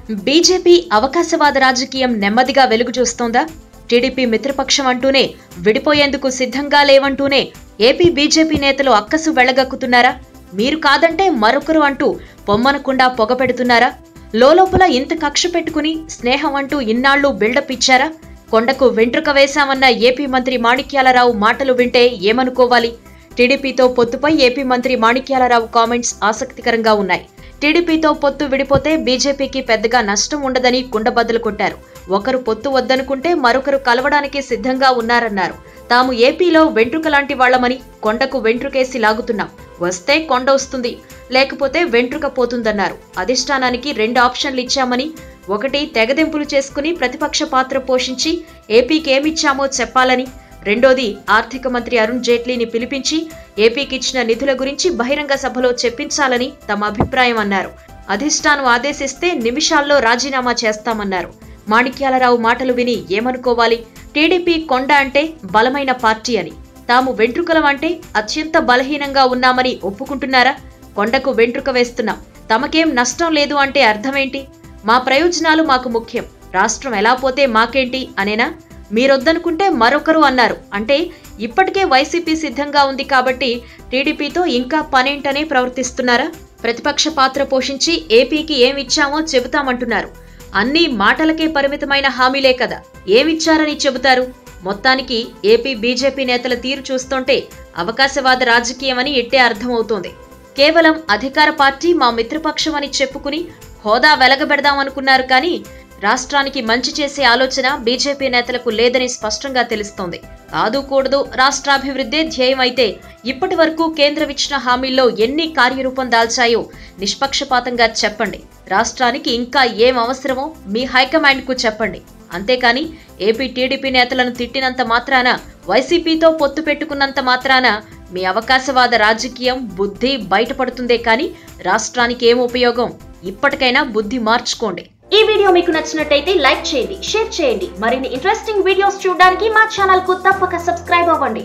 BJP అవకాశవాద రాజకీయం నెమ్మదిగా వెలుగు చూస్తోందా? టీడీపీ మిత్రపక్షం అంటూనే విడిపోయేందుకు సిద్ధంగా లేవంటూనే ఏపీ బీజేపీ నేతలు అక్కసు వెళ్లగక్కుతున్నారా? మీరు కాదంటే మరొకరు అంటూ పొమ్మనకుండా పొగపెడుతున్నారా? లోలోపల ఇంత కక్ష పెట్టుకుని స్నేహం అంటూ ఇన్నాళ్లు బిల్డప్ ఇచ్చారా? కొండకు వెంట్రుక వేశామన్న ఏపీ మంత్రి మాణిక్యాలరావు మాటలు వింటే ఏమనుకోవాలి? టీడీపీతో పొత్తుపై ఏపీ మంత్రి మాణిక్యాలరావు కామెంట్స్ ఆసక్తికరంగా ఉన్నాయి. టీడీపీతో పొత్తు విడిపోతే బీజేపీకి పెద్దగా నష్టం ఉండదని కుండబద్దలు కొట్టారు. ఒకరు పొత్తు వద్దనుకుంటే మరొకరు కలవడానికి సిద్ధంగా ఉన్నారన్నారు. తాము ఏపీలో వెంట్రుక లాంటి వాళ్లమని, కొండకు వెంట్రుకేసి లాగుతున్నాం. వస్తే కొండ వస్తుంది, లేకపోతే వెంట్రుక పోతుందన్నారు. అధిష్టానానికి 2 ఆప్షన్లు ఇచ్చామని, ఒకటి తెగదెంపులు చేసుకుని ప్రతిపక్ష పాత్ర పోషించి ఏపీకి ఏమిచ్చామో చెప్పాలని, రెండోది ఆర్థిక మంత్రి అరుణ్ జైట్లీని పిలిపించి ఏపీకి ఇచ్చిన నిధుల గురించి బహిరంగ సభలో చెప్పించాలని తమ అభిప్రాయం అన్నారు. అధిష్టానం ఆదేశిస్తే నిమిషాల్లో రాజీనామా చేస్తామన్నారు. మాణిక్యాలరావు మాటలు విని ఏమనుకోవాలి? టీడీపీ కొండ అంటే బలమైన పార్టీ అని, తాము వెంట్రుకలం అంటే అత్యంత బలహీనంగా ఉన్నామని ఒప్పుకుంటున్నారా? కొండకు వెంట్రుక వేస్తున్నాం, తమకేం నష్టం లేదు అంటే అర్థమేంటి? మా ప్రయోజనాలు మాకు ముఖ్యం, రాష్ట్రం ఎలా పోతే మాకేంటి అనేనా? మీరొద్దనుకుంటే మరొకరు అన్నారు అంటే ఇప్పటికే వైసీపీ సిద్ధంగా ఉంది కాబట్టి టీడీపీతో ఇంకా పనేంటనే ప్రవర్తిస్తున్నారా? ప్రతిపక్ష పాత్ర పోషించి ఏపీకి ఏమిచ్చామో చెబుతామంటున్నారు. అన్నీ మాటలకే పరిమితమైన హామీలే కదా, ఏమిచ్చారని చెబుతారు? మొత్తానికి ఏపీ బీజేపీ నేతల తీరు చూస్తుంటే అవకాశవాద రాజకీయమని ఎట్టే అర్థమవుతోంది. కేవలం అధికార పార్టీ మా మిత్రపక్షం అని చెప్పుకుని హోదా వెలగబెడదామనుకున్నారు కానీ రాష్ట్రానికి మంచి చేసే ఆలోచన బీజేపీ నేతలకు లేదని స్పష్టంగా తెలుస్తోంది. కాదు కూడదు రాష్ట్రాభివృద్ధే ధ్యేయం అయితే ఇప్పటి వరకు కేంద్రం ఇచ్చిన హామీల్లో ఎన్ని కార్యరూపం దాల్చాయో నిష్పక్షపాతంగా చెప్పండి. రాష్ట్రానికి ఇంకా ఏం అవసరమో మీ హైకమాండ్కు చెప్పండి. అంతేకాని ఏపీ టీడీపీ నేతలను తిట్టినంత మాత్రాన, వైసీపీతో పొత్తు పెట్టుకున్నంత మాత్రాన మీ అవకాశవాద రాజకీయం బుద్ధి బయటపడుతుందే కానీ రాష్ట్రానికి ఏం ఉపయోగం? ఇప్పటికైనా బుద్ధి మార్చుకోండి. ఈ వీడియో మీకు నచ్చినట్టయితే లైక్ చేయండి, షేర్ చేయండి. మరిన్ని ఇంట్రెస్టింగ్ వీడియోస్ చూడడానికి మా ఛానల్ కు తప్పక సబ్స్క్రైబ్ అవ్వండి.